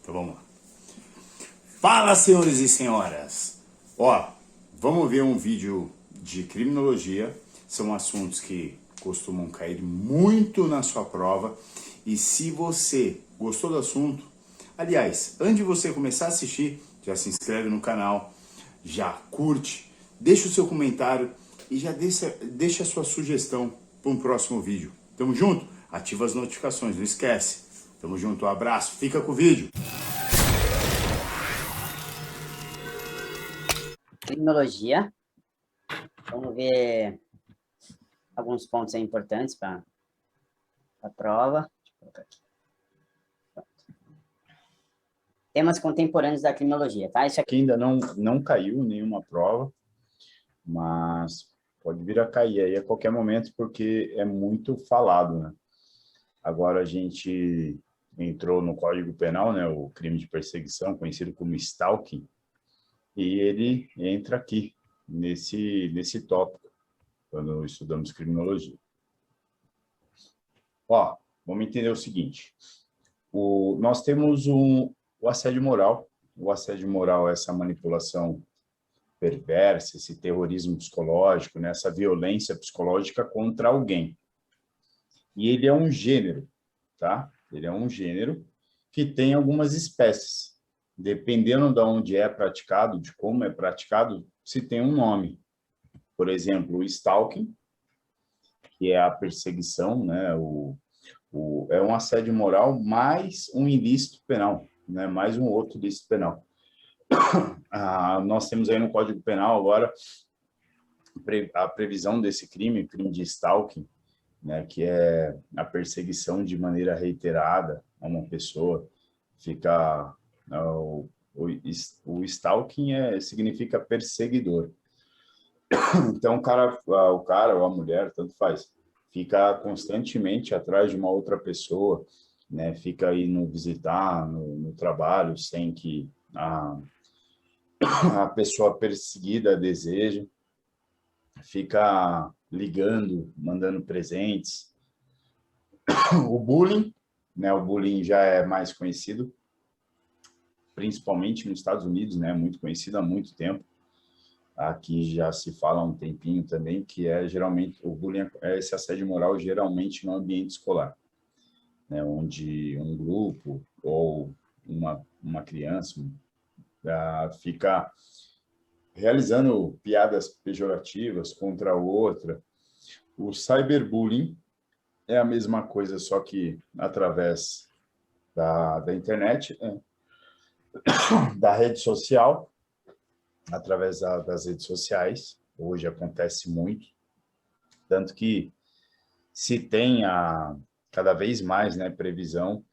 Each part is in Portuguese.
Então vamos lá. Fala, senhores e senhoras! Ó, vamos ver um vídeo de criminologia. São assuntos que costumam cair muito na sua prova. E se você gostou do assunto, aliás, antes de você começar a assistir, já se inscreve no canal, já curte, deixa o seu comentário e já deixa a sua sugestão para um próximo vídeo. Tamo junto? Ativa as notificações, não esquece. Tamo junto, um abraço, fica com o vídeo. Criminologia. Vamos ver alguns pontos aí importantes para a prova. Deixa eu colocar aqui. Pronto. Temas contemporâneos da criminologia, tá? Isso aqui Ainda não caiu nenhuma prova, mas pode vir a cair aí a qualquer momento, porque é muito falado, né? Agora a gente entrou no Código Penal, né, o crime de perseguição, conhecido como stalking, e ele entra aqui, nesse tópico, quando estudamos criminologia. Ó, vamos entender o seguinte, nós temos o assédio moral. O assédio moral é essa manipulação perversa, esse terrorismo psicológico, né, essa violência psicológica contra alguém. E ele é um gênero, tá? Ele é um gênero que tem algumas espécies. Dependendo de onde é praticado, de como é praticado, se tem um nome. Por exemplo, o stalking, que é a perseguição, né? É um assédio moral mais um ilícito penal, né? Mais um outro ilícito penal. Nós temos aí no Código Penal agora a previsão desse crime de stalking, né? Que é a perseguição de maneira reiterada a uma pessoa. Fica... O stalking significa perseguidor. Então, o cara ou a mulher, tanto faz, fica constantemente atrás de uma outra pessoa, né? Fica indo visitar no trabalho sem que a pessoa perseguida deseje, fica ligando, mandando presentes. O bullying, né? O bullying já é mais conhecido, principalmente nos Estados Unidos, né? Muito conhecido há muito tempo. Aqui já se fala há um tempinho também, que é geralmente, o bullying é esse assédio moral geralmente no ambiente escolar, né? Onde um grupo ou uma criança fica realizando piadas pejorativas contra a outra. O cyberbullying é a mesma coisa, só que através da internet, né? Da rede social, através das redes sociais. Hoje acontece muito, tanto que se tem cada vez mais, né, previsão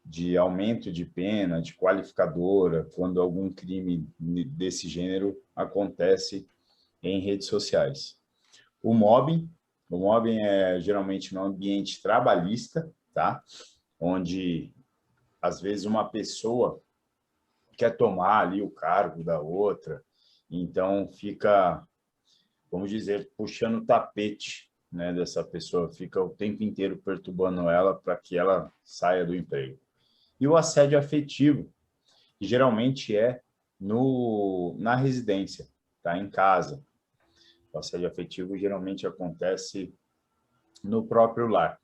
de aumento de pena, de qualificadora, quando algum crime desse gênero acontece em redes sociais. O mobbing é geralmente no ambiente trabalhista, tá? Onde, às vezes, uma pessoa quer tomar ali o cargo da outra, então fica, vamos dizer, puxando o tapete, né, dessa pessoa, fica o tempo inteiro perturbando ela para que ela saia do emprego. E o assédio afetivo, que geralmente é na residência, tá, em casa. O assédio afetivo geralmente acontece no próprio lar.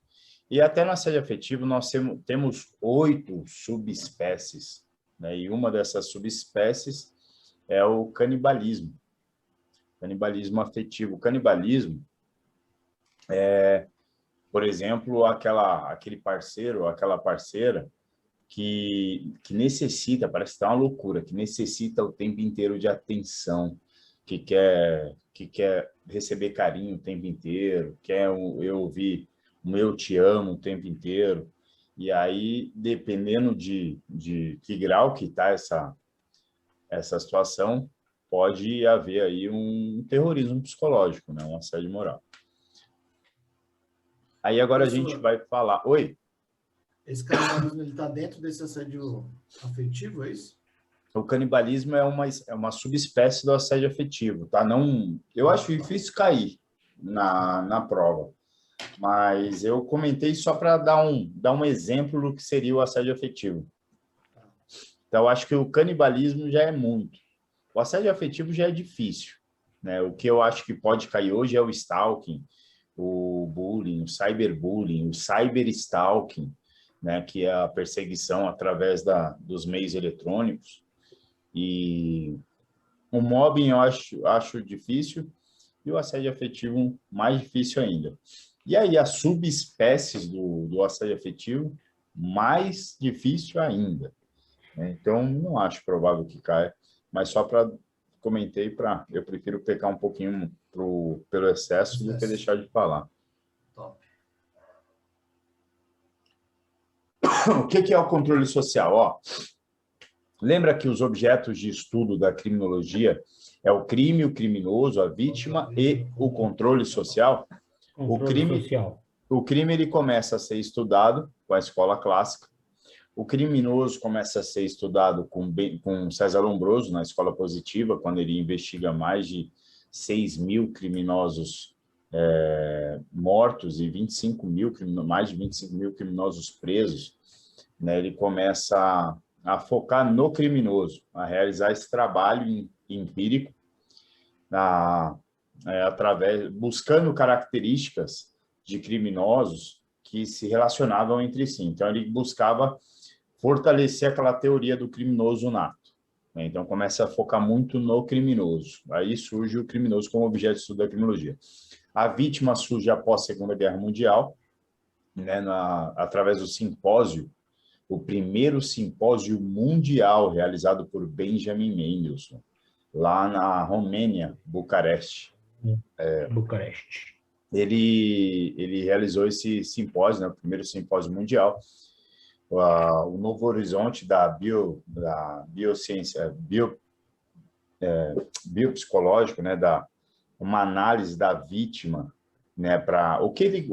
E até no assédio afetivo nós temos 8 subespécies, né? E uma dessas subespécies é o canibalismo. Canibalismo afetivo. O canibalismo é, por exemplo, aquele parceiro ou aquela parceira que necessita, parece que tá uma loucura, que necessita o tempo inteiro de atenção, que quer receber carinho o tempo inteiro, quer eu ouvir um eu te amo o tempo inteiro. E aí, dependendo de que grau que está essa situação, pode haver aí um terrorismo psicológico, né? Um assédio moral. Aí agora a gente vai falar... Oi? Esse canibalismo, ele está dentro desse assédio afetivo, é isso? O canibalismo é uma subespécie do assédio afetivo, tá? Não, eu acho difícil cair na prova, mas eu comentei só para dar um exemplo do que seria o assédio afetivo. Então, eu acho que o canibalismo já é muito. O assédio afetivo já é difícil, né? O que eu acho que pode cair hoje é o stalking, o bullying, o cyberbullying, o cyberstalking, né? Que é a perseguição através dos meios eletrônicos. E o mobbing eu acho difícil e o assédio afetivo mais difícil ainda. E aí, as subespécies do assédio afetivo, mais difícil ainda, né? Então, não acho provável que caia, mas só para comentei eu prefiro pecar um pouquinho pelo excesso do que deixar de falar. Top. O que é o controle social? Ó, lembra que os objetos de estudo da criminologia é o crime, o criminoso, a vítima e o controle social? Controle social. O crime ele começa a ser estudado com a escola clássica. O criminoso começa a ser estudado com César Lombroso, na Escola Positiva, quando ele investiga mais de 6.000 criminosos mortos e mais de 25 mil criminosos presos, né? Ele começa a focar no criminoso, a realizar esse trabalho empírico, buscando características de criminosos que se relacionavam entre si. Então, ele buscava fortalecer aquela teoria do criminoso nato, né? Então, começa a focar muito no criminoso. Aí surge o criminoso como objeto de estudo da criminologia. A vítima surge após a Segunda Guerra Mundial, né, através do simpósio, o primeiro simpósio mundial realizado por Benjamin Mendelssohn, lá na Romênia, Bucareste. Bucareste. Ele realizou esse simpósio, né, o primeiro simpósio mundial, o novo horizonte da biociência, biopsicológico, né, uma análise da vítima, né, para o que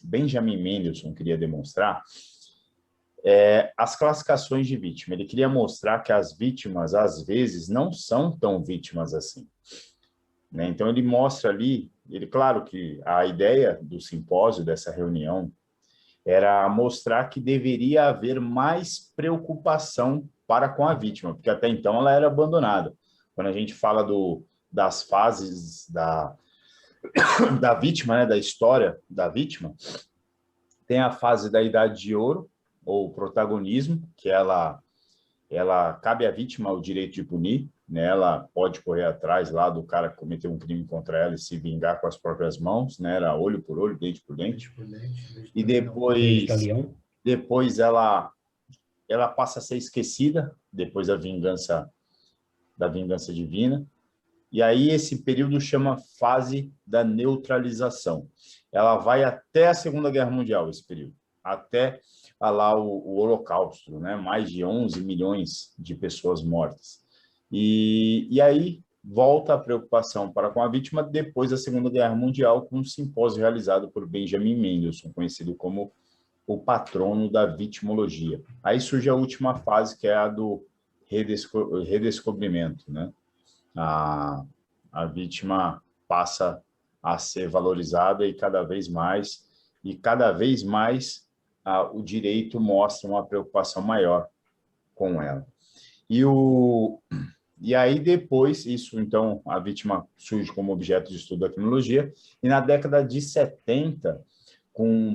Benjamin Mendelssohn queria demonstrar as classificações de vítima. Ele queria mostrar que as vítimas às vezes não são tão vítimas assim, né? Então ele mostra ali, claro que a ideia do simpósio, dessa reunião, era mostrar que deveria haver mais preocupação para com a vítima, porque até então ela era abandonada. Quando a gente fala das fases da vítima, né, da história da vítima, tem a fase da idade de ouro, ou protagonismo, que ela cabe à vítima o direito de punir, né? Ela pode correr atrás lá do cara que cometeu um crime contra ela e se vingar com as próprias mãos, né? Era olho por olho, dente por dente. E depois ela passa a ser esquecida, depois da vingança divina. E aí esse período chama fase da neutralização. Ela vai até a Segunda Guerra Mundial, esse período, até lá o Holocausto, né? Mais de 11 milhões de pessoas mortas. E aí volta a preocupação para com a vítima depois da Segunda Guerra Mundial, com um simpósio realizado por Benjamin Mendelssohn, conhecido como o patrono da vitimologia. Aí surge a última fase, que é a do redescobrimento, né? A vítima passa a ser valorizada e cada vez mais o direito mostra uma preocupação maior com ela. E aí depois, então, a vítima surge como objeto de estudo da criminologia, e na década de 70,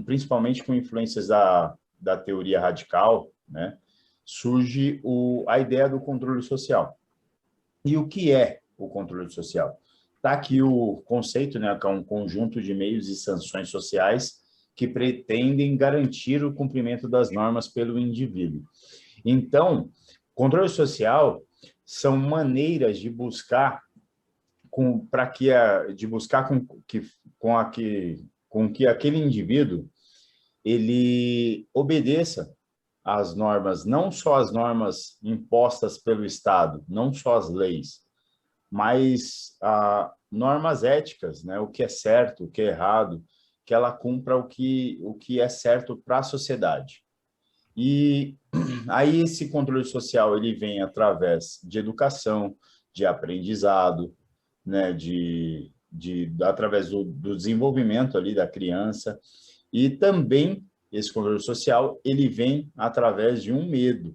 principalmente com influências da teoria radical, né, surge a ideia do controle social. E o que é o controle social? Está aqui o conceito, né, que é um conjunto de meios e sanções sociais que pretendem garantir o cumprimento das normas pelo indivíduo. Então, controle social são maneiras de buscar com que aquele indivíduo ele obedeça às normas, não só as normas impostas pelo Estado, não só as leis, mas normas éticas, né? O que é certo, o que é errado, que ela cumpra o que é certo para a sociedade. E aí esse controle social ele vem através de educação, de aprendizado, né? Através do desenvolvimento ali da criança, e também esse controle social ele vem através de um medo,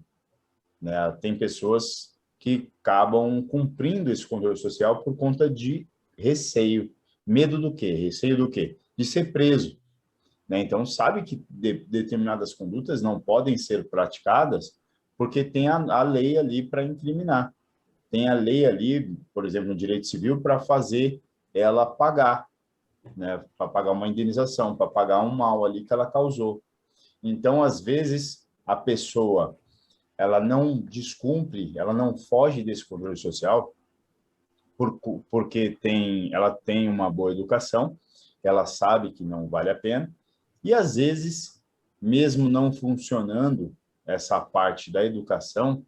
né? Tem pessoas que acabam cumprindo esse controle social por conta de receio. Medo do quê? Receio do quê? De ser preso, né? Então, sabe que determinadas condutas não podem ser praticadas porque tem a lei ali para incriminar. Tem a lei ali, por exemplo, no direito civil, para fazer ela pagar, né? Para pagar uma indenização, para pagar um mal ali que ela causou. Então, às vezes, a pessoa ela não descumpre, ela não foge desse controle social porque ela tem uma boa educação, ela sabe que não vale a pena, e às vezes, mesmo não funcionando essa parte da educação,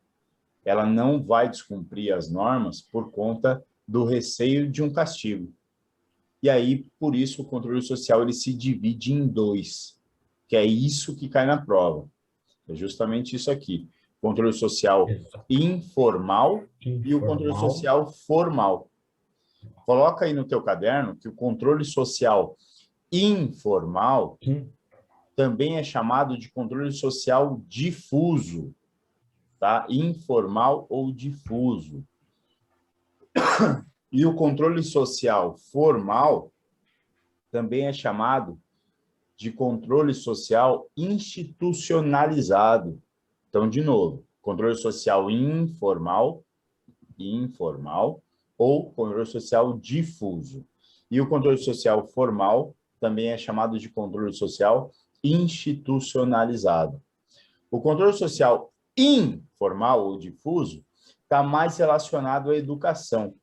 ela não vai descumprir as normas por conta do receio de um castigo. E aí, por isso, o controle social ele se divide em dois, que é isso que cai na prova. É justamente isso aqui. Controle social Exato. informal e o controle Informal. social formal. Coloca aí no teu caderno que o controle social informal também é chamado de controle social difuso, tá? Informal ou difuso. E o controle social formal também é chamado de controle social institucionalizado. Então, de novo, controle social informal ou controle social difuso. E o controle social formal também é chamado de controle social institucionalizado. O controle social informal ou difuso está mais relacionado à educação,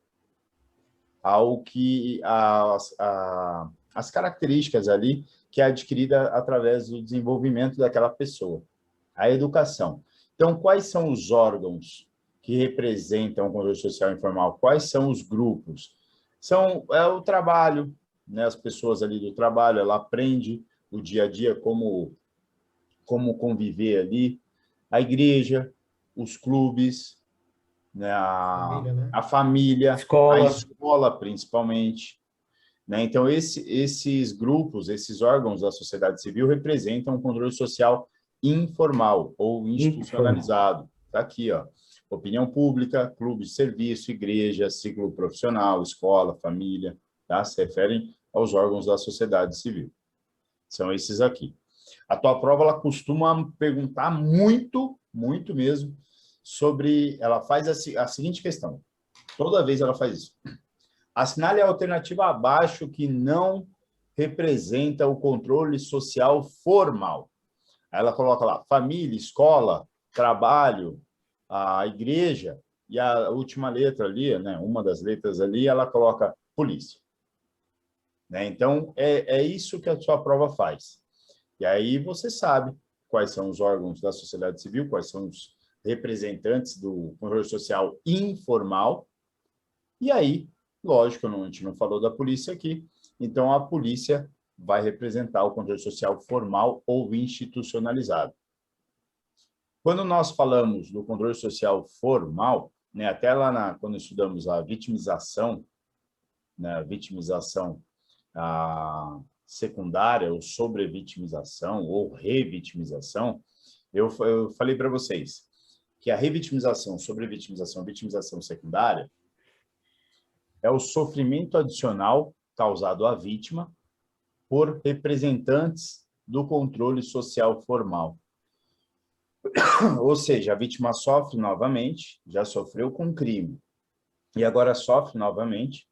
ao que as características ali que é adquirida através do desenvolvimento daquela pessoa, a educação. Então, quais são os órgãos que representam o controle social informal? Quais são os grupos? É o trabalho, né? As pessoas ali do trabalho, ela aprende o dia a dia como conviver ali, a igreja, os clubes, né? A família, Escola. a escola principalmente, né? Então, esses grupos, esses órgãos da sociedade civil representam o controle social informal ou institucionalizado. Está aqui, ó. Opinião pública, clube de serviço, igreja, ciclo profissional, escola, família, tá? Se referem aos órgãos da sociedade civil. São esses aqui. A tua prova, ela costuma perguntar muito, muito mesmo, sobre... Ela faz a seguinte questão. Toda vez ela faz isso. Assinale a alternativa abaixo que não representa o controle social formal. Aí ela coloca lá, família, escola, trabalho, a igreja, e a última letra ali, né, uma das letras ali, ela coloca polícia. Né? Então, é isso que a sua prova faz. E aí você sabe quais são os órgãos da sociedade civil, quais são os representantes do controle social informal, e aí, lógico, a gente não falou da polícia aqui, então a polícia vai representar o controle social formal ou institucionalizado. Quando nós falamos do controle social formal, né, até lá quando estudamos a vitimização, né, a vitimização secundária, ou sobrevitimização, ou revitimização, eu falei para vocês que a revitimização, sobrevitimização, vitimização secundária é o sofrimento adicional causado à vítima por representantes do controle social formal. Ou seja, a vítima sofre novamente, já sofreu com crime, e agora sofre novamente,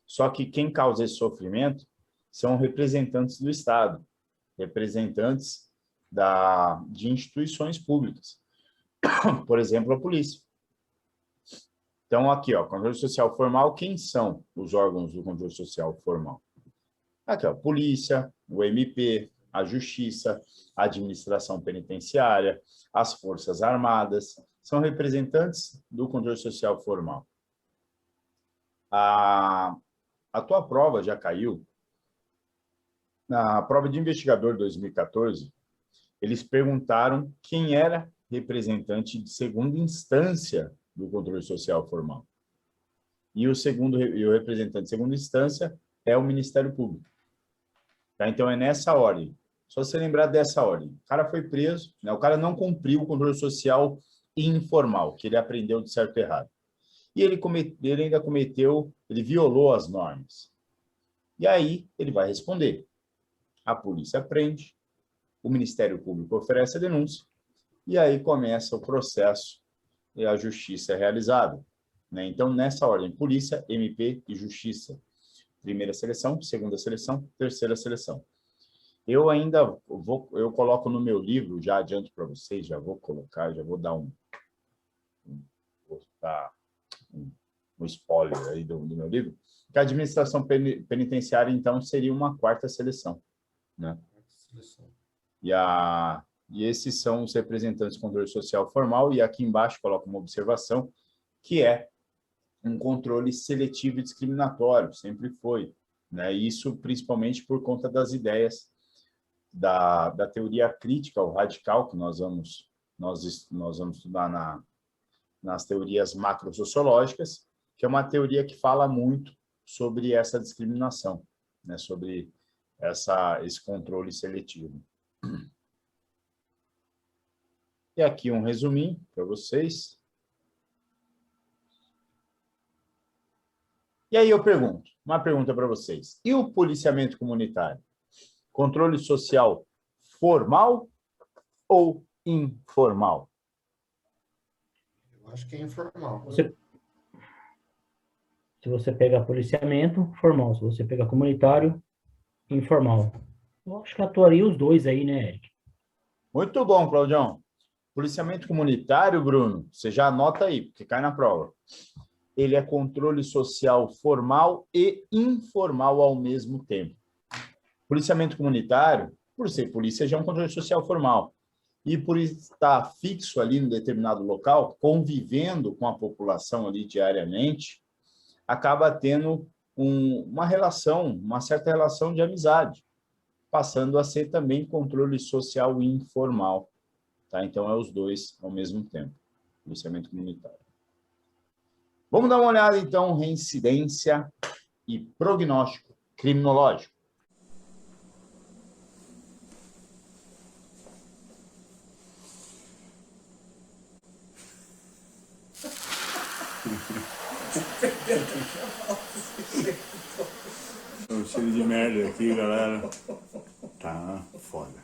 só que quem causa esse sofrimento são representantes do Estado, representantes de instituições públicas, por exemplo, a polícia. Então, aqui, ó, controle social formal, quem são os órgãos do controle social formal? Aqui, ó, polícia, o MP, a Justiça, a administração penitenciária, as Forças Armadas, são representantes do controle social formal. A tua prova já caiu. Na prova de investigador 2014, eles perguntaram quem era representante de segunda instância do controle social formal. E o representante de segunda instância é o Ministério Público. Tá? Então, é nessa ordem. Só você lembrar dessa ordem. O cara foi preso, né? O cara não cumpriu o controle social informal, que ele aprendeu de certo e errado. E ele ainda cometeu, ele violou as normas. E aí ele vai responder. A polícia prende, o Ministério Público oferece a denúncia, e aí começa o processo e a justiça é realizada. Né? Então, nessa ordem, polícia, MP e justiça. Primeira seleção, segunda seleção, terceira seleção. Eu ainda eu coloco no meu livro, já adianto para vocês, já vou colocar, já vou dar um spoiler aí do meu livro, que a administração penitenciária, então, seria uma quarta seleção. Né? E esses são os representantes do controle social formal, e aqui embaixo coloco uma observação, que é um controle seletivo e discriminatório, sempre foi. Né? Isso principalmente por conta das ideias da teoria crítica ou radical, que nós vamos estudar nas teorias macrosociológicas, que é uma teoria que fala muito sobre essa discriminação, né? Sobre esse controle seletivo. E aqui um resuminho para vocês. E aí eu pergunto, uma pergunta para vocês. E o policiamento comunitário? Controle social formal ou informal? Eu acho que é informal. Se você pega policiamento, formal. Se você pega comunitário, informal. Eu acho que atuaria os dois aí, né, Eric? Muito bom, Claudião. Policiamento comunitário, Bruno, você já anota aí, porque cai na prova. Ele é controle social formal e informal ao mesmo tempo. Policiamento comunitário, por ser polícia, já é um controle social formal. E por estar fixo ali em determinado local, convivendo com a população ali diariamente, acaba tendo uma relação, uma certa relação de amizade, passando a ser também controle social informal. Tá? Então, é os dois ao mesmo tempo, policiamento comunitário. Vamos dar uma olhada, então, reincidência e prognóstico criminológico. Um cheiro de merda aqui, galera. Tá foda.